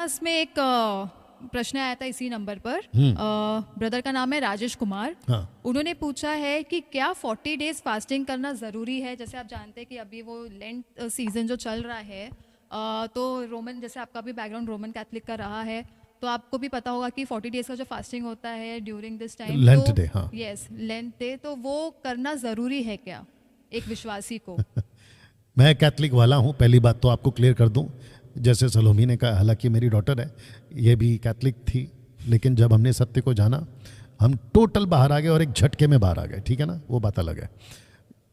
इसमें एक प्रश्न आया था इसी नंबर पर। ब्रदर का नाम है राजेश कुमार। हाँ। उन्होंने पूछा है कि क्या 40 डेज फास्टिंग करना ज़रूरी है। जैसे आप जानते हैं कि अभी वो लेंट सीजन जो चल रहा है, तो रोमन, जैसे आपका भी बैकग्राउंड रोमन कैथलिक का रहा है, तो आपको भी पता होगा कि 40 डेज का जो फास्टिंग होता है during this time, lent day, हाँ। यस, लेंट डे, तो वो करना ज़रूरी है क्या एक विश्वासी को? मैं कैथलिक वाला हूँ, पहली बात तो आपको क्लियर कर दूँ। जैसे सलोमी ने कहा, हालांकि मेरी डॉटर है, ये भी कैथलिक थी, लेकिन जब हमने सत्य को जाना हम टोटल बाहर आ गए और एक झटके में बाहर आ गए, ठीक है ना, वो बात अलग है।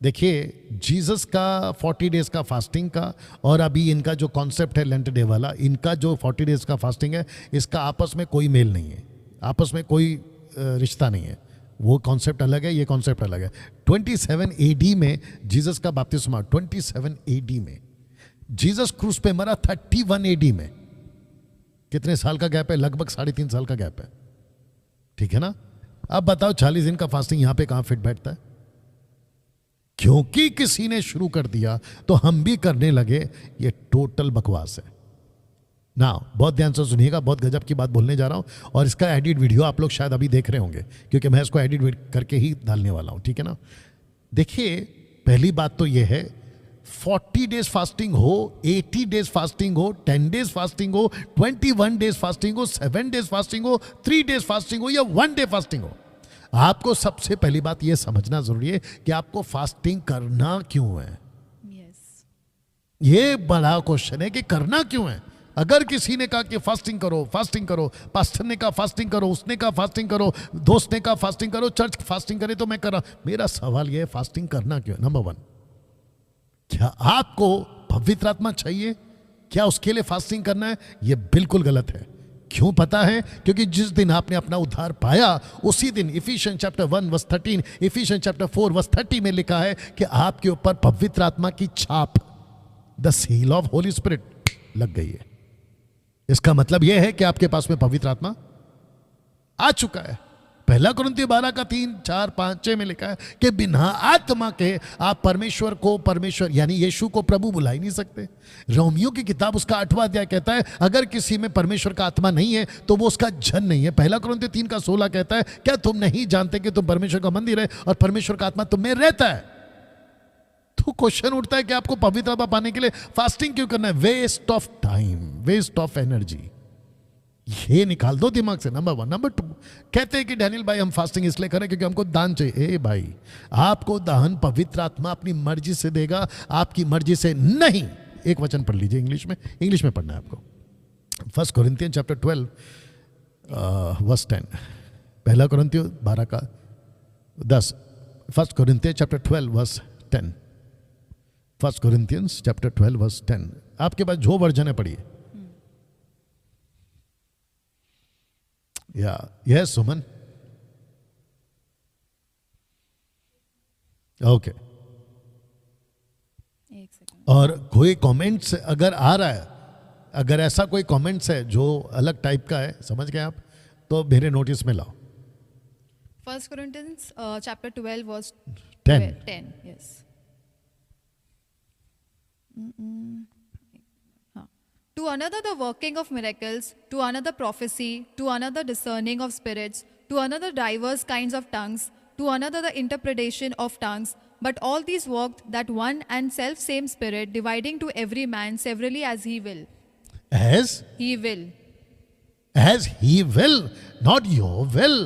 देखिए, जीसस का 40 डेज का फास्टिंग का और अभी इनका जो कॉन्सेप्ट है लेंट डे वाला, इनका जो 40 डेज का फास्टिंग है, इसका आपस में कोई मेल नहीं है, आपस में कोई रिश्ता नहीं है। वो कॉन्सेप्ट अलग है, ये कॉन्सेप्ट अलग है। 27 AD में जीसस का बपतिस्मा, 27 AD में जीसस क्रूस पे मरा 31 AD में। कितने साल का गैप है? लगभग 3.5 साल का गैप है, ठीक है ना। अब बताओ 40 दिन का फास्टिंग यहां पे कहां फिट बैठता है? क्योंकि किसी ने शुरू कर दिया तो हम भी करने लगे, ये टोटल बकवास है ना। बहुत ध्यान से सुनिएगा, बहुत गजब की बात बोलने जा रहा हूं, और इसका एडिट वीडियो आप लोग शायद अभी देख रहे होंगे, क्योंकि मैं इसको एडिट करके ही डालने वाला हूं, ठीक है ना। देखिए, पहली बात तो यह है, 40 डेज फास्टिंग हो, 80 डेज फास्टिंग हो, 10 डेज फास्टिंग हो, 21 डेज फास्टिंग हो, 7 डेज फास्टिंग हो, 3 डेज फास्टिंग हो या 1 डे फास्टिंग हो, आपको सबसे पहली बात यह समझना जरूरी है कि आपको फास्टिंग करना क्यों है। यस, ये बड़ा क्वेश्चन है कि करना क्यों है। अगर किसी ने कहा कि फास्टिंग करो, फास्टिंग करो, पास्टर ने कहा फास्टिंग करो, उसने कहा फास्टिंग करो, दोस्त ने कहा फास्टिंग करो, चर्च फास्टिंग करे तो मैं कर रहा। मेरा सवाल यह है, फास्टिंग करना क्यों है? नंबर 1, क्या आपको पवित्र आत्मा चाहिए? क्या उसके लिए फास्टिंग करना है? यह बिल्कुल गलत है। क्यों पता है? क्योंकि जिस दिन आपने अपना उद्धार पाया उसी दिन Ephesians chapter 1 verse 13, Ephesians chapter 4 verse 30 में लिखा है कि आपके ऊपर पवित्र आत्मा की छाप, the seal of Holi spirit लग गई है। इसका मतलब यह है कि आपके पास में पवित्र आत्मा आ चुका है। पहला कुरिन्थियों 12 का 3, 4, 5, 6 में लिखा है कि बिना आत्मा के आप परमेश्वर को, परमेश्वर यानी यीशु को प्रभु बुला ही नहीं सकते। रोमियो की किताब उसका 8वां अध्याय कहता है, अगर किसी में परमेश्वर का आत्मा नहीं है तो वो उसका जन नहीं है। पहला कुरिन्थियों 3 का 16 कहता है, क्या तुम नहीं जानते कि तुम परमेश्वर का मंदिर है और परमेश्वर का आत्मा तुम में रहता है? तो क्वेश्चन उठता है कि आपको पवित्र आत्मा पाने के लिए फास्टिंग क्यों करना है? Waste of time, waste of energy, ये निकाल दो दिमाग से। नंबर 1। नंबर 2, कहते हैं कि डैनियल भाई हम फास्टिंग इसलिए करें क्योंकि हमको दान चाहिए। ए भाई, आपको दान पवित्र आत्मा अपनी मर्जी से देगा, आपकी मर्जी से नहीं। एक वचन पढ़ लीजिए इंग्लिश में पढ़ना है आपको। 1 कोरिन्थियन चैप्टर 12 वर्स 10, पहला कोरिन्थियों 12 का 10, 1 Corinthian chapter 12 verse 10, 1 Corinthians chapter 12 verse 10। आपके पास जो वर्जन है पढ़िए। या यस सुमन, ओके। एक सेकंड। और कोई कमेंट्स अगर आ रहा है, अगर ऐसा कोई कमेंट्स है जो अलग टाइप का है, समझ गए आप, तो मेरे नोटिस में लाओ। 1 Corinthians chapter 12 verse 10। 10, yes. To another the working of miracles, to another prophecy, to another discerning of spirits, to another diverse kinds of tongues, to another the interpretation of tongues. But all these worked that one and self same Spirit, dividing to every man severally as he will. As He will. he will, not your will.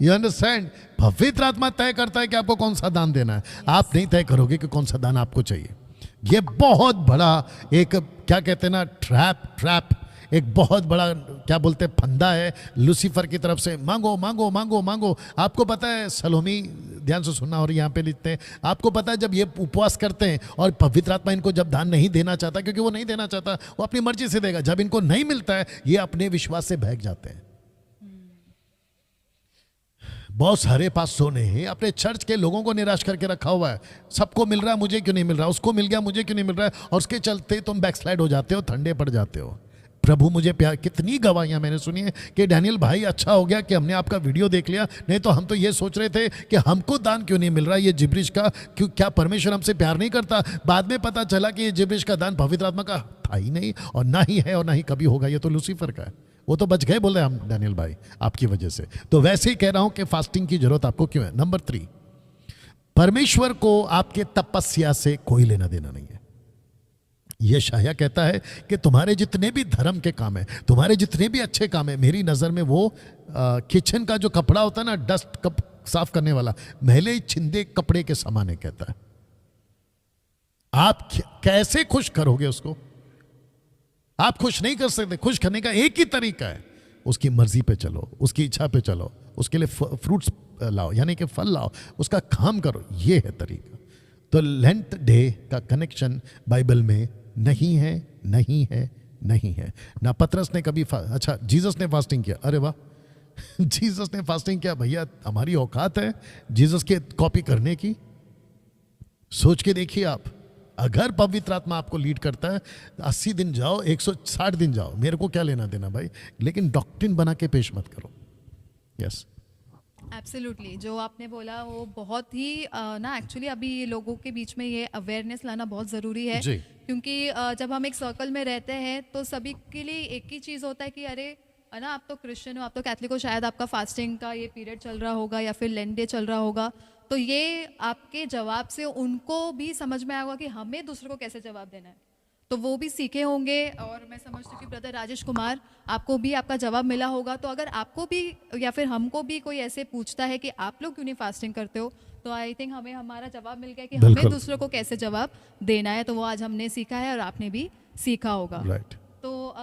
You understand? पवित्र आत्मा तय करता है कि आपको कौन सा दान देना है। आप नहीं तय करोगे कि कौन सा दान आपको चाहिए। ये बहुत बड़ा एक, क्या कहते हैं ना, ट्रैप, एक बहुत बड़ा, क्या बोलते हैं, फंदा है लूसीफर की तरफ से। मांगो मांगो मांगो मांगो। आपको पता है, सलोमी ध्यान से सुनना और यहाँ पे लिखते हैं, आपको पता है जब ये उपवास करते हैं और पवित्र आत्मा इनको जब दान नहीं देना चाहता, क्योंकि वो नहीं देना चाहता, वो अपनी मर्जी से देगा, जब इनको नहीं मिलता है ये अपने विश्वास से भाग जाते हैं। बहुत सारे पास्टरों ने अपने चर्च के लोगों को निराश करके रखा हुआ है। सबको मिल रहा है, मुझे क्यों नहीं मिल रहा, उसको मिल गया, मुझे क्यों नहीं मिल रहा है, और उसके चलते तुम बैकस्लाइड हो जाते हो, ठंडे पड़ जाते हो। प्रभु मुझे प्यार, कितनी गवाहियां मैंने सुनी है कि डैनियल भाई अच्छा हो गया कि हमने आपका वीडियो देख लिया, नहीं तो हम तो ये सोच रहे थे कि हमको दान क्यों नहीं मिल रहा, ये जिब्रिश का क्यों, क्या परमेश्वर हमसे प्यार नहीं करता। बाद में पता चला कि ये जिब्रिश का दान पवित्र आत्मा का था ही नहीं, और ना ही है और ना ही कभी होगा, ये तो लूसीफर का है। वो तो बच गए बोले हम डैनियल भाई आपकी वजह से। तो वैसे ही कह रहा हूं कि फास्टिंग की जरूरत आपको क्यों है। नंबर 3, परमेश्वर को आपके तपस्या से कोई लेना देना नहीं है। यशायाह कहता है कि तुम्हारे जितने भी धर्म के काम है, तुम्हारे जितने भी अच्छे काम है, मेरी नज़र में वो किचन का जो कपड़ा होता है ना, डस्ट कप साफ करने वाला, मैले छिंदे कपड़े के समान है, कहता है। आप कैसे खुश करोगे उसको? आप खुश नहीं कर सकते। खुश करने का एक ही तरीका है, उसकी मर्जी पे चलो, उसकी इच्छा पे चलो, उसके लिए फ्रूट्स लाओ, यानी कि फल लाओ, उसका काम करो, ये है तरीका। तो लेंथ डे का कनेक्शन बाइबल में नहीं है, नहीं है, नहीं है। ना पतरस ने कभी अच्छा जीसस ने फास्टिंग किया, अरे वाह जीसस ने फास्टिंग किया, भैया हमारी औकात है जीसस के कॉपी करने की? सोच के देखिए आप, अगर पवित्र आत्मा आपको लीड करता है 80 दिन जाओ, 160 दिन जाओ, मेरे को क्या लेना देना भाई, लेकिन डॉक्ट्रिन बना के पेश मत करो। यस एब्सोल्युटली, जो आपने बोला वो बहुत ही ना एक्चुअली अभी लोगों के बीच में ये अवेयरनेस लाना बहुत ज़रूरी है। जी। क्योंकि जब हम एक सर्कल में रहते हैं तो सभी के लिए एक ही चीज़ होता है कि अरे है ना, आप तो क्रिश्चियन हो, आप तो कैथलिक हो, शायद आपका फास्टिंग का ये पीरियड चल रहा होगा या फिर लेंट डे चल रहा होगा। तो ये आपके जवाब से उनको भी समझ में आएगा कि हमें दूसरों को कैसे जवाब देना है, तो वो भी सीखे होंगे। और मैं समझती हूँ कि ब्रदर राजेश कुमार, आपको भी आपका जवाब मिला होगा। तो अगर आपको भी या फिर हमको भी कोई ऐसे पूछता है कि आप लोग क्यों नहीं फास्टिंग करते हो, तो आई थिंक हमें हमारा जवाब मिल गया कि हमें बिल्कुल। दूसरों को कैसे जवाब देना है। तो वो आज हमने सीखा है और आपने भी सीखा होगा। राइट। तो